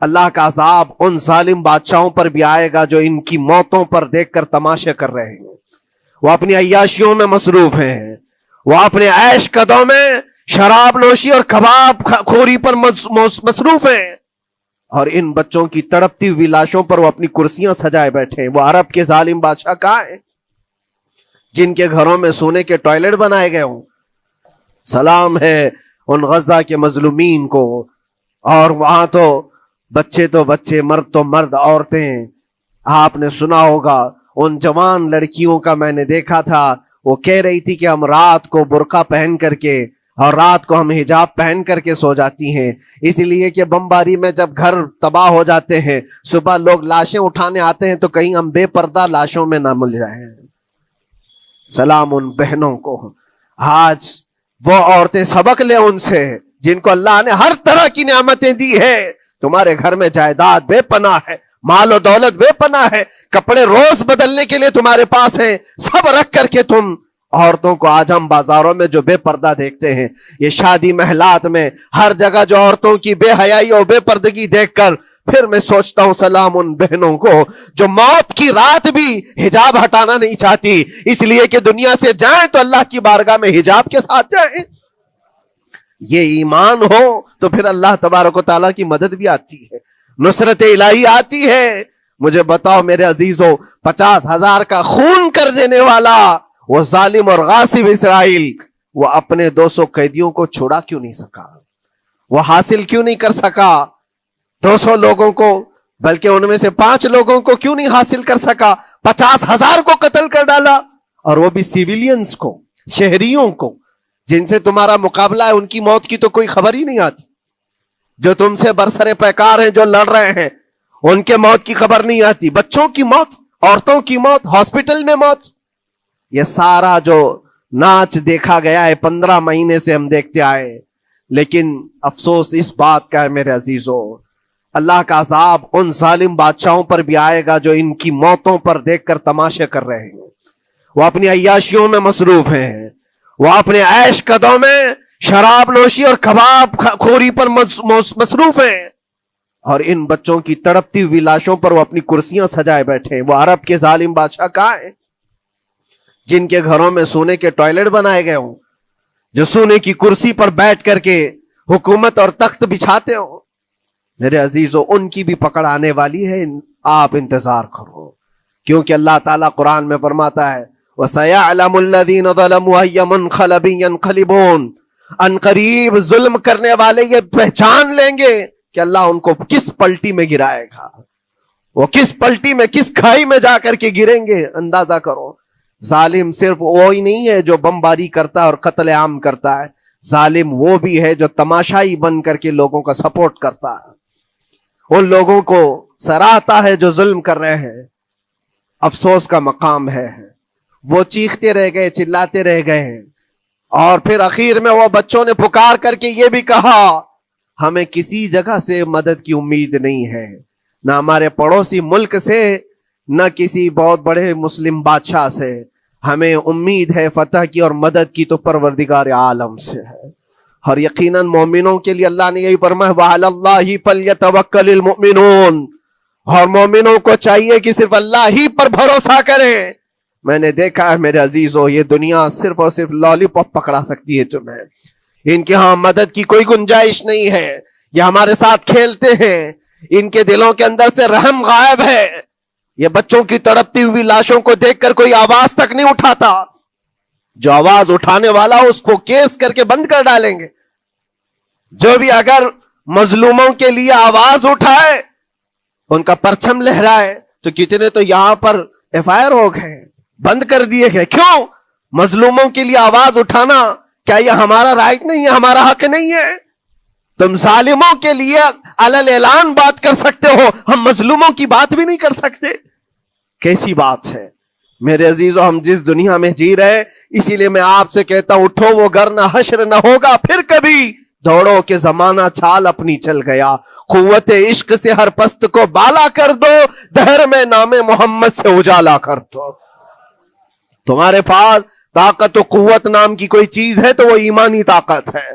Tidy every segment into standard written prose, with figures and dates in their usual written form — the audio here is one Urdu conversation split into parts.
اللہ کا عذاب ان ظالم بادشاہوں پر بھی آئے گا جو ان کی موتوں پر دیکھ کر تماشے کر رہے ہیں. وہ اپنی عیاشیوں میں مصروف ہیں، وہ اپنے عیش قدوں میں شراب نوشی اور کباب خوری پر مصروف ہیں، اور ان بچوں کی تڑپتی ہوئی لاشوں پر وہ اپنی کرسیاں سجائے بیٹھے ہیں. وہ عرب کے ظالم بادشاہ کہاں ہیں جن کے گھروں میں سونے کے ٹوائلٹ بنائے گئے ہوں؟ سلام ہے ان غزہ کے مظلومین کو. اور وہاں تو بچے، مرد تو مرد، عورتیں. آپ نے سنا ہوگا ان جوان لڑکیوں کا، میں نے دیکھا تھا، وہ کہہ رہی تھی کہ ہم رات کو برقع پہن کر کے اور رات کو ہم حجاب پہن کر کے سو جاتی ہیں، اس لیے کہ بمباری میں جب گھر تباہ ہو جاتے ہیں، صبح لوگ لاشیں اٹھانے آتے ہیں تو کہیں ہم بے پردہ لاشوں میں نہ مل جائیں. سلام ان بہنوں کو. آج وہ عورتیں سبق لیں ان سے جن کو اللہ نے ہر طرح کی نعمتیں دی ہے. تمہارے گھر میں جائیداد بے پناہ ہے، مال و دولت بے پناہ ہے، کپڑے روز بدلنے کے لیے تمہارے پاس ہیں، سب رکھ کر کے تم عورتوں کو آج ہم بازاروں میں جو بے پردہ دیکھتے ہیں، یہ شادی محلات میں ہر جگہ جو عورتوں کی بے حیائی اور بے پردگی دیکھ کر پھر میں سوچتا ہوں سلام ان بہنوں کو جو موت کی رات بھی حجاب ہٹانا نہیں چاہتی، اس لیے کہ دنیا سے جائیں تو اللہ کی بارگاہ میں حجاب کے ساتھ جائیں. یہ ایمان ہو تو پھر اللہ تبارک و تعالیٰ کی مدد بھی آتی ہے، نصرت الہی آتی ہے. مجھے بتاؤ میرے عزیزو، 50,000 کا خون کر دینے والا وہ ظالم اور غاصب اسرائیل، وہ اپنے 200 قیدیوں کو چھوڑا کیوں نہیں سکا؟ وہ حاصل کیوں نہیں کر سکا 200 لوگوں کو؟ بلکہ ان میں سے 5 لوگوں کو کیوں نہیں حاصل کر سکا؟ 50,000 کو قتل کر ڈالا، اور وہ بھی سیویلینز کو، شہریوں کو جن سے تمہارا مقابلہ ہے، ان کی موت کی تو کوئی خبر ہی نہیں آتی. جو تم سے برسر پیکار ہیں، جو لڑ رہے ہیں، ان کے موت کی خبر نہیں آتی. بچوں کی موت، عورتوں کی موت، ہاسپٹل میں موت، یہ سارا جو ناچ دیکھا گیا ہے 15 مہینے سے ہم دیکھتے آئے. لیکن افسوس اس بات کا ہے میرے عزیزو، اللہ کا عذاب ان ظالم بادشاہوں پر بھی آئے گا جو ان کی موتوں پر دیکھ کر تماشے کر رہے ہیں. وہ اپنی عیاشیوں میں مصروف ہیں، وہ اپنے عیش قدوں میں شراب نوشی اور کباب خوری پر مصروف ہیں، اور ان بچوں کی تڑپتی ہوئی لاشوں پر وہ اپنی کرسیاں سجائے بیٹھے ہیں. وہ عرب کے ظالم بادشاہ کہاں ہیں جن کے گھروں میں سونے کے ٹوائلٹ بنائے گئے ہوں، جو سونے کی کرسی پر بیٹھ کر کے حکومت اور تخت بچھاتے ہوں؟ میرے عزیزو، ان کی بھی پکڑ آنے والی ہے، آپ انتظار کرو، کیونکہ اللہ تعالیٰ قرآن میں فرماتا ہے وَسَيَعْلَمُ الَّذِينَ ظَلَمُوا أَيَّ مُنْقَلَبٍ يَنْقَلِبُونَ. ان قریب ظلم کرنے والے یہ پہچان لیں گے کہ اللہ ان کو کس پلٹی میں گرائے گا، وہ کس پلٹی میں، کس کھائی میں جا کر کے گریں گے. اندازہ کرو، ظالم صرف وہی نہیں ہے جو بمباری کرتا ہے اور قتل عام کرتا ہے، ظالم وہ بھی ہے جو تماشائی بن کر کے لوگوں کا سپورٹ کرتا ہے، ان لوگوں کو سراہتا ہے جو ظلم کر رہے ہیں. افسوس کا مقام ہے، وہ چیختے رہ گئے، چلاتے رہ گئے ہیں، اور پھر اخیر میں وہ بچوں نے پکار کر کے یہ بھی کہا ہمیں کسی جگہ سے مدد کی امید نہیں ہے، نہ ہمارے پڑوسی ملک سے، نہ کسی بہت بڑے مسلم بادشاہ سے. ہمیں امید ہے فتح کی اور مدد کی تو پروردگار عالم سے ہے. اور یقیناً مومنوں کے لیے اللہ نے یہی فرمایا وَعَلَى اللَّهِ فَلْيَتَوَكَّلِ الْمُؤْمِنُونَ، اور مومنوں کو چاہیے کہ صرف اللہ ہی پر بھروسہ کریں. میں نے دیکھا ہے میرے عزیزو، یہ دنیا صرف اور صرف لالی پاپ پکڑا سکتی ہے تمہیں، ان کے ہاں مدد کی کوئی گنجائش نہیں ہے. یہ ہمارے ساتھ کھیلتے ہیں، ان کے دلوں کے اندر سے رحم غائب ہے. یہ بچوں کی تڑپتی ہوئی لاشوں کو دیکھ کر کوئی آواز تک نہیں اٹھاتا، جو آواز اٹھانے والا اس کو کیس کر کے بند کر ڈالیں گے. جو بھی اگر مظلوموں کے لیے آواز اٹھائے، ان کا پرچم لہرائے، تو کتنے تو یہاں پر FIR ہو گئے، بند کر دیے گئے. کیوں؟ مظلوموں کے لیے آواز اٹھانا کیا یہ ہمارا رائٹ نہیں ہے، ہمارا حق نہیں ہے؟ تم ظالموں کے لیے علل اعلان بات کر سکتے ہو، ہم مظلوموں کی بات بھی نہیں کر سکتے. کیسی بات ہے میرے عزیزو، ہم جس دنیا میں جی رہے، اسی لیے میں آپ سے کہتا ہوں اٹھو، وہ گر نہ حشر نہ ہوگا پھر کبھی، دوڑو کہ زمانہ چھال اپنی چل گیا. قوت عشق سے ہر پست کو بالا کر دو، دہر میں نام محمد سے اجالا کر دو. تمہارے پاس طاقت و قوت نام کی کوئی چیز ہے تو وہ ایمانی طاقت ہے،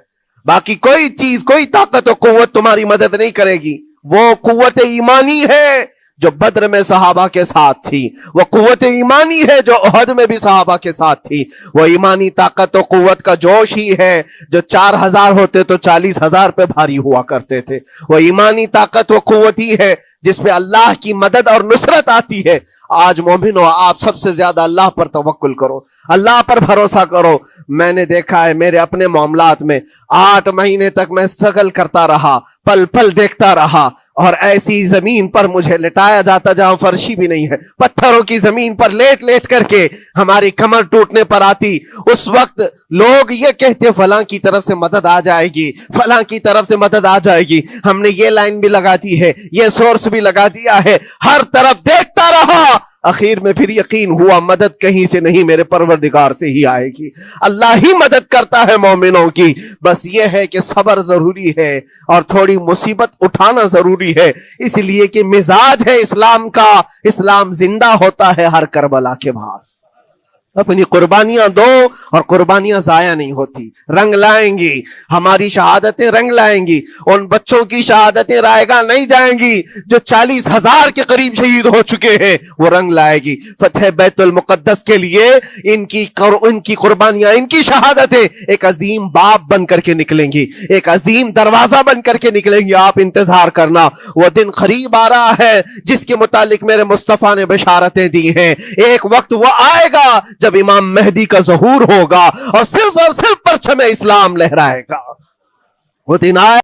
باقی کوئی چیز، کوئی طاقت و قوت تمہاری مدد نہیں کرے گی. وہ قوت ایمانی ہے جو بدر میں صحابہ کے ساتھ تھی، وہ قوت ایمانی ہے جو احد میں بھی صحابہ کے ساتھ تھی، وہ ایمانی طاقت و قوت کا جوش ہی ہے جو 4000 ہوتے تو 40,000 پہ بھاری ہوا کرتے تھے، وہ ایمانی طاقت و قوت ہی ہے جس پہ اللہ کی مدد اور نصرت آتی ہے۔ آج مومنو، آپ سب سے زیادہ اللہ پر توکل کرو، اللہ پر بھروسہ کرو۔ میں نے دیکھا ہے میرے اپنے معاملات میں 8 مہینے تک میں اسٹرگل کرتا رہا، پل پل دیکھتا رہا، اور ایسی زمین پر مجھے لٹایا جاتا جہاں فرشی بھی نہیں ہے، پتھروں کی زمین پر لیٹ لیٹ کر کے ہماری کمر ٹوٹنے پر آتی۔ اس وقت لوگ یہ کہتے فلاں کی طرف سے مدد آ جائے گی، فلاں کی طرف سے مدد آ جائے گی، ہم نے یہ لائن بھی لگا دی ہے، یہ سورس بھی لگا دیا ہے، ہر طرف دیکھتا رہا، اخیر میں پھر یقین ہوا مدد کہیں سے نہیں، میرے پروردگار سے ہی آئے گی۔ اللہ ہی مدد کرتا ہے مومنوں کی، بس یہ ہے کہ صبر ضروری ہے اور تھوڑی مصیبت اٹھانا ضروری ہے، اس لیے کہ مزاج ہے اسلام کا، اسلام زندہ ہوتا ہے ہر کربلا کے بعد۔ اپنی قربانیاں دو اور قربانیاں ضائع نہیں ہوتی، رنگ لائیں گی، ہماری شہادتیں رنگ لائیں گی، ان بچوں کی شہادتیں رائے گاہ نہیں جائیں گی جو 40,000 کے قریب شہید ہو چکے ہیں، وہ رنگ لائے گی۔ فتح بیت المقدس کے لیے ان کی قربانیاں، ان کی شہادتیں ایک عظیم باب بن کر کے نکلیں گی، ایک عظیم دروازہ بن کر کے نکلیں گی۔ آپ انتظار کرنا، وہ دن قریب آ رہا ہے جس کے متعلق میرے مصطفیٰ نے بشارتیں دی ہیں۔ ایک وقت وہ آئے گا جب امام مہدی کا ظہور ہوگا اور صرف پرچم اسلام لہرائے گا۔ وہ دن آئے